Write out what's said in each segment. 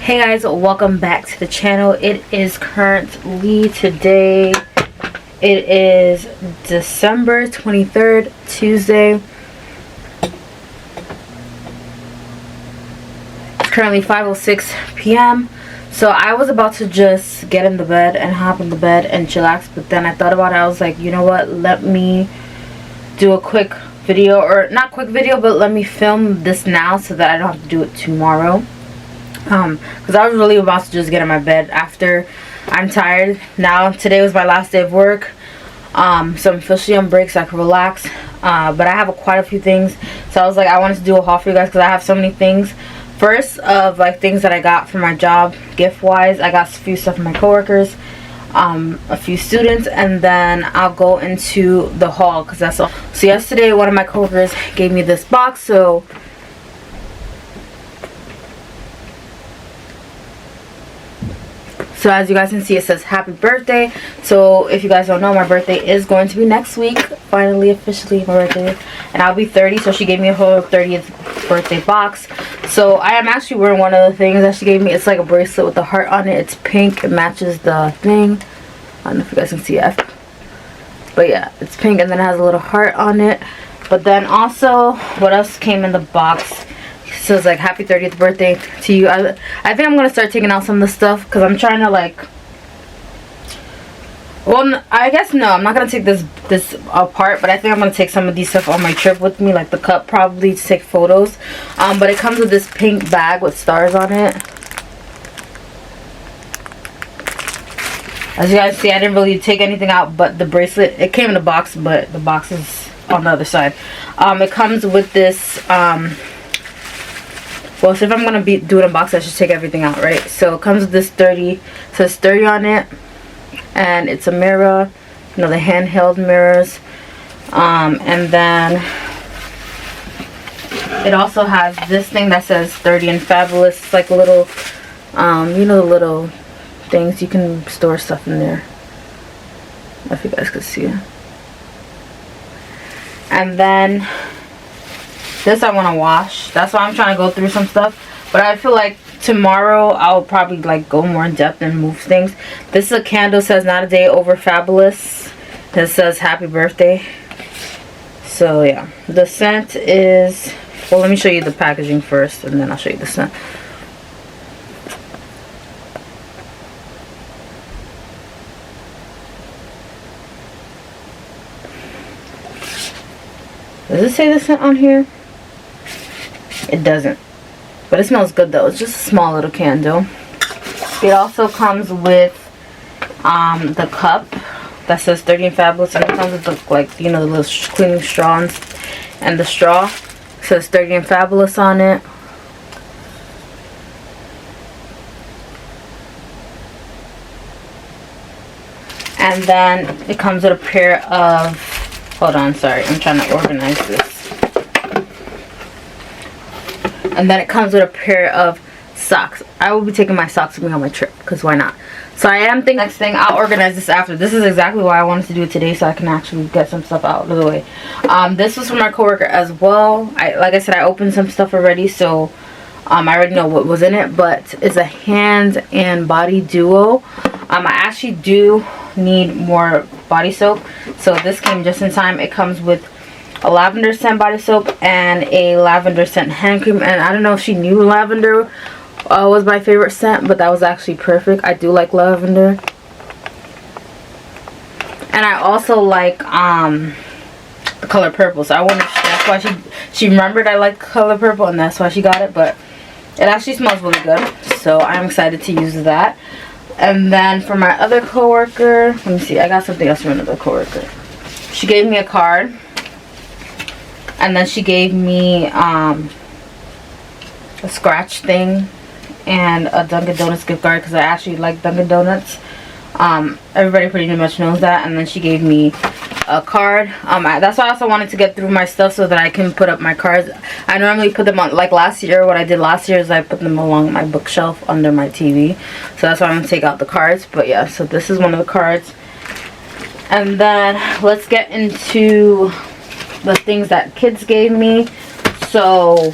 Hey guys, welcome back to the channel. It is currently today, it is December 23rd, Tuesday. It's currently 5:06 p.m. So I was about to just get in the bed and hop in the bed and chillax, but then I thought about it. I was like, you know what, let me do a quick video, or not quick video, but let me film this now so that I don't have to do it tomorrow. Because I was really about to just get in my bed after. I'm tired now. Today was my last day of work, so I'm officially on break so I can relax, but I have quite a few things, so I was like, I wanted to do a haul for you guys because I have so many things. First, of like things that I got for my job gift wise, I got a few stuff from my coworkers, a few students, and then I'll go into the haul because that's all. So yesterday one of my coworkers gave me this box, so as you guys can see, it says happy birthday. So if you guys don't know, my birthday is going to be next week. Finally, officially my birthday. And I'll be 30, so she gave me a whole 30th birthday box. So I am actually wearing one of the things that she gave me. It's like a bracelet with a heart on it. It's pink. It matches the thing. I don't know if you guys can see it. But yeah, it's pink and then it has a little heart on it. But then also, what else came in the box? So it's like happy 30th birthday to you. I think I'm gonna start taking out some of the stuff because I'm trying to like, well, I guess no, I'm not gonna take this apart, but I think I'm gonna take some of these stuff on my trip with me, like the cup probably, to take photos. But it comes with this pink bag with stars on it. As you guys see, I didn't really take anything out but the bracelet. It came in a box, but the box is on the other side. It comes with this well, so if I'm gonna be doing a box, I should take everything out, right? So it comes with this 30, it says 30 on it, and it's a mirror, you know, the handheld mirrors, and then it also has this thing that says 30 and fabulous. It's like a little, you know, the little things you can store stuff in there. If you guys could see it. And then this I want to wash. That's why I'm trying to go through some stuff. But I feel like tomorrow I'll probably like go more in depth and move things. This is a candle. It says not a day over fabulous. It says happy birthday. So yeah. The scent is, well, let me show you the packaging first and then I'll show you the scent. Does it say the scent on here? It doesn't, but it smells good though. It's just a small little candle. It also comes with the cup that says 30 and fabulous, and it comes with the, like, you know, the little cleaning straws, and the straw says 30 and fabulous on it. And then it comes with a pair of, hold on, sorry, I'm trying to organize this. And then it comes with a pair of socks. I will be taking my socks with me on my trip, because why not? So I am thinking, next thing, I'll organize this after. This is exactly why I wanted to do it today, so I can actually get some stuff out of the way. This was from my coworker as well. Like I said, I opened some stuff already, so I already know what was in it. But it's a hand and body duo. I actually do need more body soap, so this came just in time. It comes with a lavender scent body soap and a lavender scent hand cream, and I don't know if she knew lavender was my favorite scent, but that was actually perfect. I do like lavender, and I also like the color purple, so I wonder if that's why she remembered I like color purple and that's why she got it. But it actually smells really good, so I'm excited to use that. And then for my other coworker, let me see, I got something else from another coworker. She gave me a card. And then she gave me a scratch thing and a Dunkin' Donuts gift card because I actually like Dunkin' Donuts. Everybody pretty much knows that. And then she gave me a card. That's why I also wanted to get through my stuff so that I can put up my cards. I normally put them on, like last year, what I did last year is I put them along my bookshelf under my TV. So that's why I'm going to take out the cards. But yeah, so this is one of the cards. And then let's get into the things that kids gave me. So,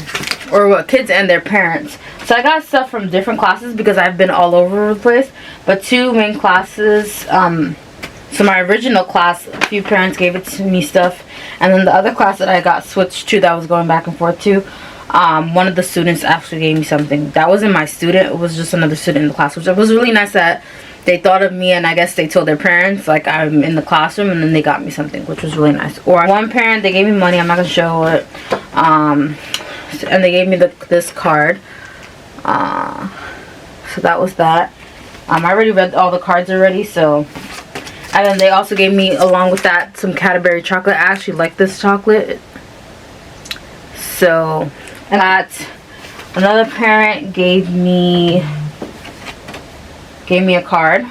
or what kids and their parents. So I got stuff from different classes because I've been all over the place. But 2 main classes, so my original class, a few parents gave it to me stuff. And then the other class that I got switched to, that I was going back and forth to, one of the students actually gave me something. That wasn't my student, it was just another student in the class, which was really nice that they thought of me, and I guess they told their parents like I'm in the classroom, and then they got me something, which was really nice. Or one parent, they gave me money, I'm not gonna show it, and they gave me this card. So that was that. I already read all the cards already, so. And then they also gave me, along with that, some Cadbury chocolate. I actually like this chocolate. So, and that, another parent gave me a card.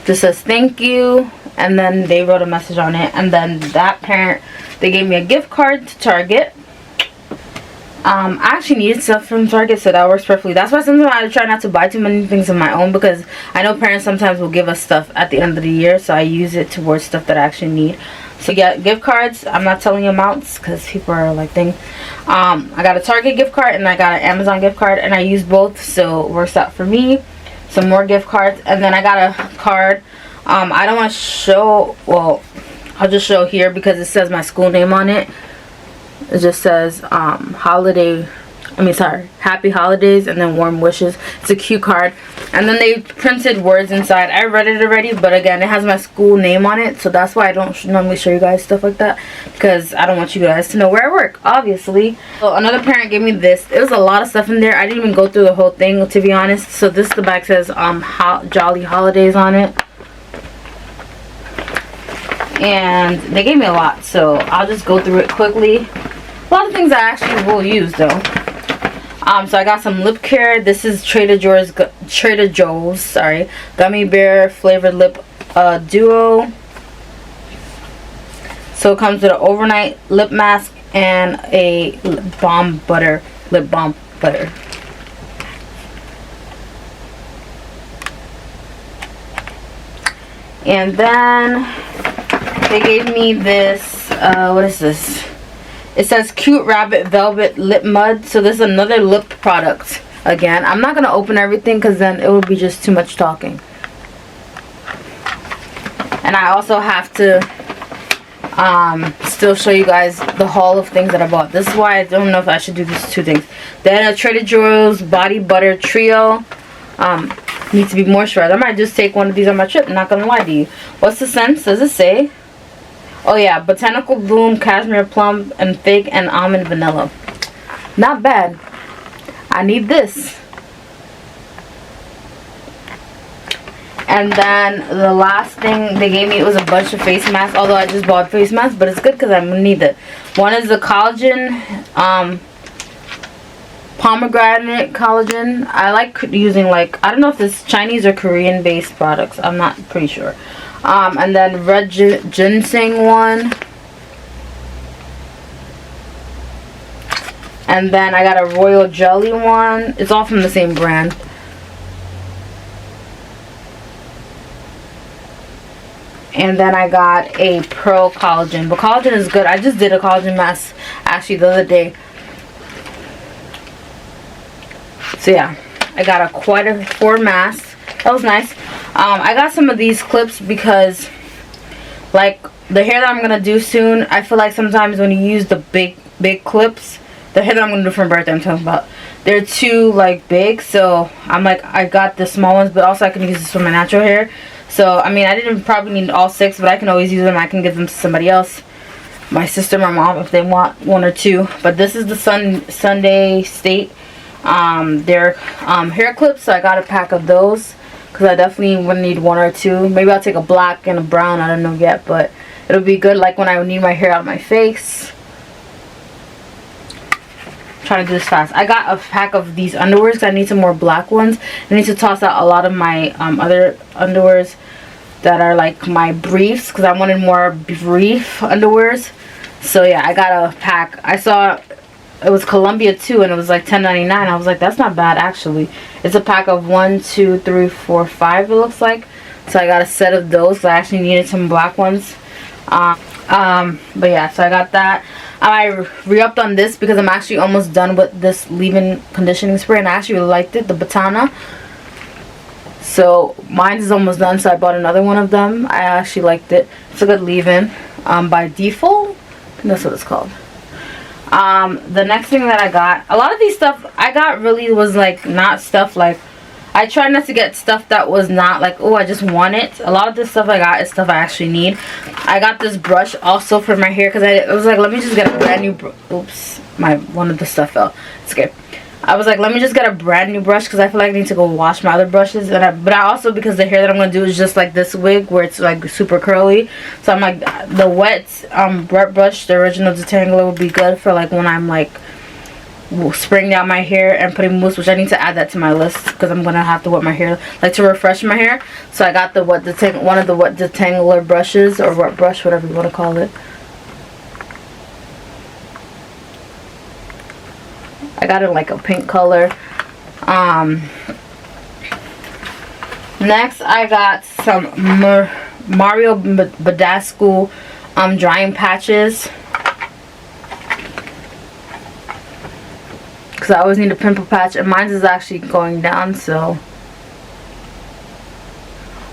This says thank you, and then they wrote a message on it. And then that parent, they gave me a gift card to Target. I actually needed stuff from Target, so that works perfectly. That's why sometimes I try not to buy too many things of my own, because I know parents sometimes will give us stuff at the end of the year, so I use it towards stuff that I actually need. So yeah, gift cards, I'm not telling you amounts because people are like things. I got a Target gift card and I got an Amazon gift card, and I use both, so it works out for me. Some more gift cards, and then I got a card. I don't want to show, well, I'll just show here because it says my school name on it. It just says happy holidays, and then warm wishes. It's a cute card, and then they printed words inside. I read it already, but again, it has my school name on it, so that's why I don't normally show you guys stuff like that, because I don't want you guys to know where I work, obviously. So another parent gave me this. It was a lot of stuff in there. I didn't even go through the whole thing, to be honest. So the bag says Jolly Holidays on it. And they gave me a lot, so I'll just go through it quickly. A lot of things I actually will use though. So I got some lip care. This is Trader Joe's, sorry, gummy bear flavored lip duo. So it comes with an overnight lip mask and a lip balm butter. And then they gave me this, what is this? It says Cute Rabbit Velvet Lip Mud. So this is another lip product. Again, I'm not going to open everything because then it would be just too much talking. And I also have to still show you guys the haul of things that I bought. This is why I don't know if I should do these 2 things. Then a Trader Joe's Body Butter Trio. Needs to be moisturized. I might just take one of these on my trip, not going to lie to you. What's the scent? Does it say? Oh yeah, Botanical Bloom, Cashmere Plum, and Fig and Almond Vanilla. Not bad. I need this. And then the last thing they gave me, it was a bunch of face masks. Although I just bought face masks, but it's good because I'm gonna need it. One is the collagen, pomegranate collagen. I like using, like, I don't know if it's Chinese or Korean based products. I'm not pretty sure. And then red ginseng one. And then I got a royal jelly one. It's all from the same brand. And then I got a Pearl collagen. But collagen is good. I just did a collagen mask actually the other day. So yeah, I got quite a 4 masks. That was nice. I got some of these clips because, like, the hair that I'm gonna do soon, I feel like sometimes when you use the big clips, the hair that I'm gonna do for my birthday, I'm talking about, they're too, like, big. So I'm like, I got the small ones, but also I can use this for my natural hair. So I mean, I didn't probably need all 6, but I can always use them. I can give them to somebody else, my sister, my mom, if they want 1 or 2. But this is the Sunday State. They're hair clips, so I got a pack of those because I definitely would need 1 or 2. Maybe I'll take a black and a brown, I don't know yet, but it'll be good like when I need my hair out of my face. I'm trying to do this fast. I got a pack of these underwears because I need some more black ones. I need to toss out a lot of my other underwears that are like my briefs because I wanted more brief underwears. So yeah, I got a pack. I saw it was Columbia too, and it was like $10.99. I was like, that's not bad actually. It's a pack of 1, 2, 3, 4, 5. It looks like. So I got a set of those. I actually needed some black ones. But yeah, so I got that. I re-upped on this because I'm actually almost done with this leave-in conditioning spray, and I actually really liked it, the Batana. So mine is almost done, so I bought another one of them. I actually liked it. It's a good leave-in. By default, that's what it's called. The next thing that I got, a lot of these stuff I got really was like not stuff like, I try not to get stuff that was not like, oh, I just want it. A lot of this stuff I got is stuff I actually need. I got this brush also for my hair because I was like, let me just get a brand new oops, one of the stuff fell. It's okay. I was like, let me just get a brand new brush because I feel like I need to go wash my other brushes. But I also, because the hair that I'm going to do is just like this wig where it's like super curly. So I'm like, the wet brush, the original detangler, will be good for like when I'm like spraying out my hair and putting mousse, which I need to add that to my list because I'm going to have to wet my hair, like to refresh my hair. So I got the one of the wet detangler brushes, or wet brush, whatever you want to call it. I got it in like a pink color. Next I got some Mario Badescu drying patches, because I always need a pimple patch, and mine is actually going down. So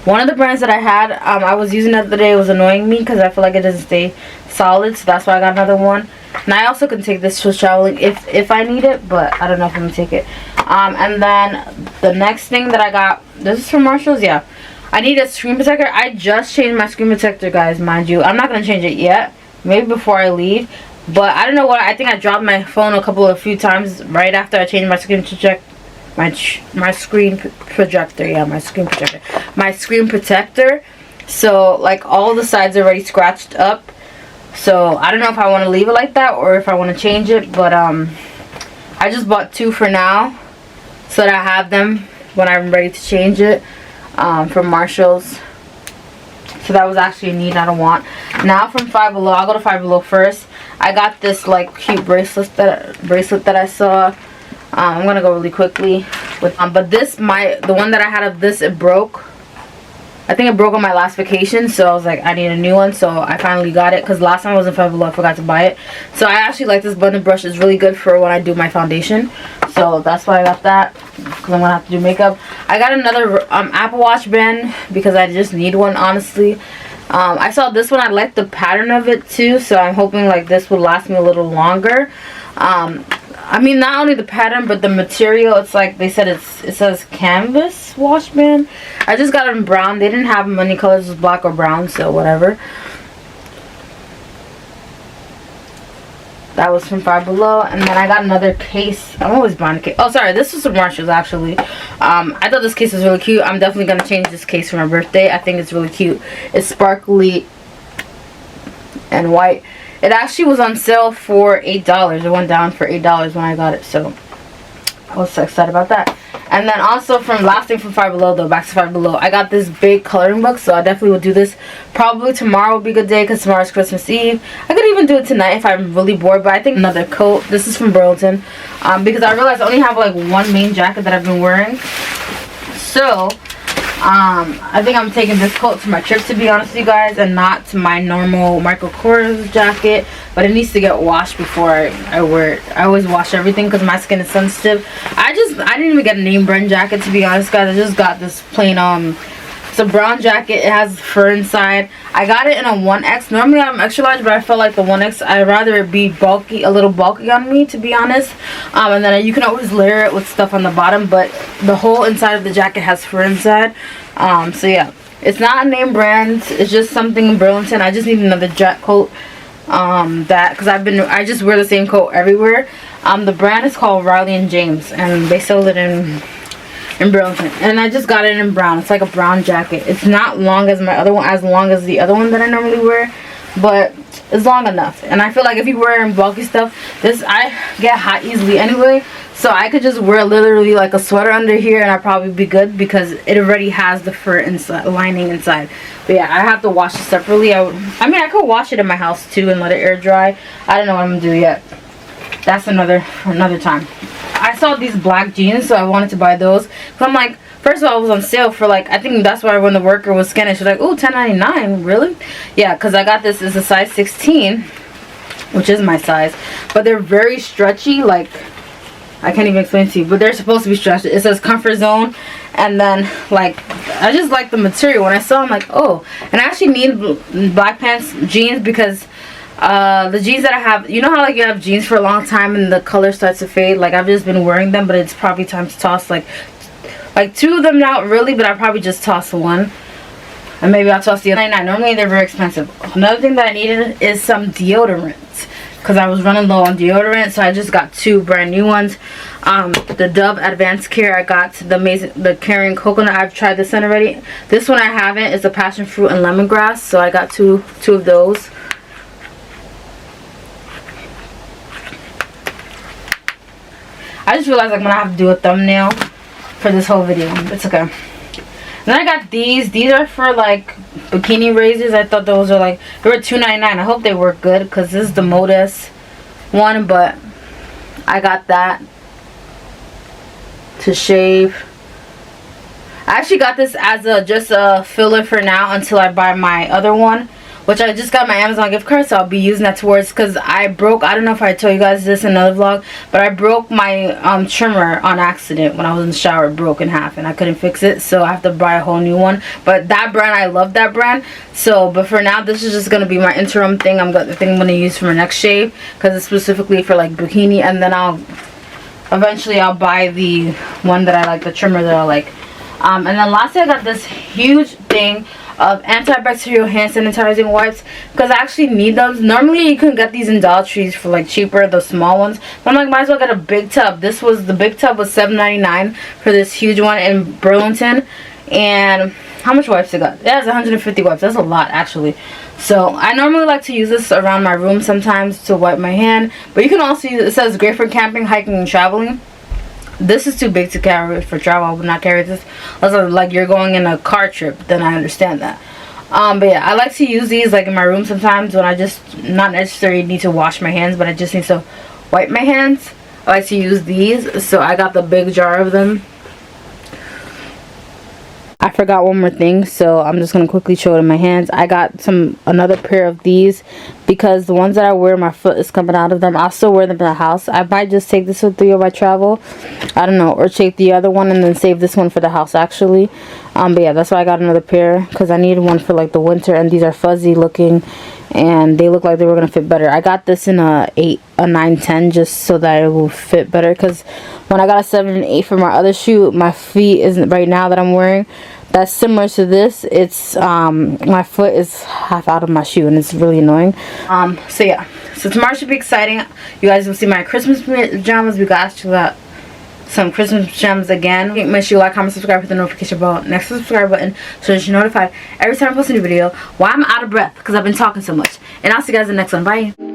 one of the brands that I had, I was using the other day, it was annoying me because I feel like it doesn't stay solid, so that's why I got another one. And I also can take this for traveling if I need it, but I don't know if I'm gonna take it. And then the next thing that I got, this is from Marshalls. Yeah, I need a screen protector. I just changed my screen protector, guys, mind you. I'm not gonna change it yet, maybe before I leave. But I don't know what, I think I dropped my phone a few times right after I changed my screen protector. My screen projector, yeah, my screen protector. So like all the sides are already scratched up. So I don't know if I want to leave it like that or if I want to change it. But I just bought two for now, so that I have them when I'm ready to change it, from Marshalls. So that was actually a need, not a want. Now from Five Below, I'll go to Five Below first. I got this like cute bracelet that I saw. I'm gonna go really quickly with but this, the one that I had of this, it broke. I think it broke on my last vacation, so I was like, I need a new one. So I finally got it because last time I was in Five Below, I forgot to buy it. So I actually like this blending brush. It's really good for when I do my foundation. So that's why I got that, because I'm gonna have to do makeup. I got another Apple Watch band because I just need one, honestly. I saw this one. I like the pattern of it too, so I'm hoping like this will last me a little longer. I mean, not only the pattern, but the material. It's like they said, it says canvas wash band. I just got it in brown. They didn't have many colors, it was black or brown, so whatever. That was from Five Below. And then I got another case. I'm always buying a case. Oh, sorry, this was from Marshalls actually. I thought this case was really cute. I'm definitely gonna change this case for my birthday. I think it's really cute. It's sparkly and white. It actually was on sale for $8. It went down for $8 when I got it, so I was so excited about that. And then also from last thing from Five Below, though, back to Five Below, I got this big coloring book, so I definitely will do this. Probably tomorrow will be a good day because tomorrow's Christmas Eve. I could even do it tonight if I'm really bored, but I think another coat. This is from Burlington, because I realized I only have like one main jacket that I've been wearing. So I think I'm taking this coat to my trip, to be honest with you guys, and not to my normal Michael Kors jacket. But it needs to get washed before I wear it. I always wash everything because my skin is sensitive. I didn't even get a name brand jacket, to be honest, guys. I just got this plain it's a brown jacket. It has fur inside. I got it in a 1X. Normally I'm extra large, but I felt like the 1X, I'd rather it be bulky, a little bulky on me, to be honest. And then you can always layer it with stuff on the bottom, but the whole inside of the jacket has fur inside. So yeah, it's not a name brand. It's just something in Burlington. I just need another jacket coat. Because I just wear the same coat everywhere. The brand is called Riley & James, and they sell it in Burlington, and I just got it in brown. It's like a brown jacket. It's not long as my other one, as long as the other one that I normally wear, but it's long enough. And I feel like if you're wearing bulky stuff, I get hot easily anyway, so I could just wear literally like a sweater under here and I'd probably be good because it already has the fur inside, lining inside. But yeah, I have to wash it separately. I mean, I could wash it in my house too and let it air dry. I don't know what I'm gonna do yet. That's another time. I saw these black jeans, so I wanted to buy those. So I'm like, First of all, it was on sale for like, I think that's why when the worker was scanning, she was like, ooh, $10.99, really? Yeah, because I got this as a size 16, which is my size. But they're very stretchy, like, I can't even explain to you, but they're supposed to be stretchy. It says comfort zone, and then, like, I just like the material. When I saw them, like, oh, and I actually need black pants, jeans, because the jeans that I have, you know how like you have jeans for a long time and the color starts to fade? Like, I've just been wearing them, but it's probably time to toss like 2 of them, not really, but I probably just toss one, and maybe I'll toss the other. Normally they're very expensive. Another thing that I needed is some deodorant, because I was running low on deodorant, so I just got 2 brand new ones. The Dove Advanced Care, I got the Caring Coconut. I've tried this one already. This one I haven't. It's a passion fruit and lemongrass, so I got two of those. I just realized like when I have to do a thumbnail for this whole video. It's okay. And then I got these. These are for like bikini razors. I thought those are like, they were $2.99. I hope they work good, because this is the Modest one, but I got that to shave. I actually got this as just a filler for now until I buy my other one, which I just got my Amazon gift card, so I'll be using that towards, because I don't know if I told you guys this in another vlog, but I broke my trimmer on accident when I was in the shower. It broke in half and I couldn't fix it, so I have to buy a whole new one. But that brand, I love that brand. So, but for now, this is just going to be my interim thing. The thing I'm going to use for my next shave, because it's specifically for like bikini, and then eventually I'll buy the one that I like, the trimmer that I like. And then lastly, I got this huge thing of antibacterial hand sanitizing wipes, because I actually need them. Normally you can get these in Dollar Trees for like cheaper, the small ones, but I'm like, might as well get a big tub. The big tub was $7.99 for this huge one in Burlington. And how much wipes it got? It has 150 wipes. That's a lot, actually. So I normally like to use this around my room sometimes to wipe my hand, but you can also use it. It says great for camping, hiking, and traveling. This is too big to carry for travel. I would not carry this unless like you're going in a car trip, then I understand that. But yeah, I like to use these like in my room sometimes when I just not necessarily need to wash my hands, but I just need to wipe my hands. I like to use these, so I got the big jar of them. I forgot one more thing, so I'm just gonna quickly show it in my hands. I got another pair of these, because the ones that I wear, my foot is coming out of them. I'll still wear them in the house. I might just take this with me if I travel, I don't know, or take the other one and then save this one for the house actually. But yeah, that's why I got another pair, because I needed one for like the winter, and these are fuzzy looking and they look like they were gonna fit better. I got this in a 9, 10 just so that it will fit better, because when I got a 7 and 8 for my other shoe, my feet isn't right now that I'm wearing, that's similar to this. It's my foot is half out of my shoe and it's really annoying. So yeah, so tomorrow should be exciting. You guys will see my Christmas pajamas. We got some Christmas pajamas again. Make sure you like, comment, subscribe, hit the notification bell next to the subscribe button so that you're notified every time I post a new video. Why I'm out of breath, because I've been talking so much. And I'll see you guys in the next one. Bye.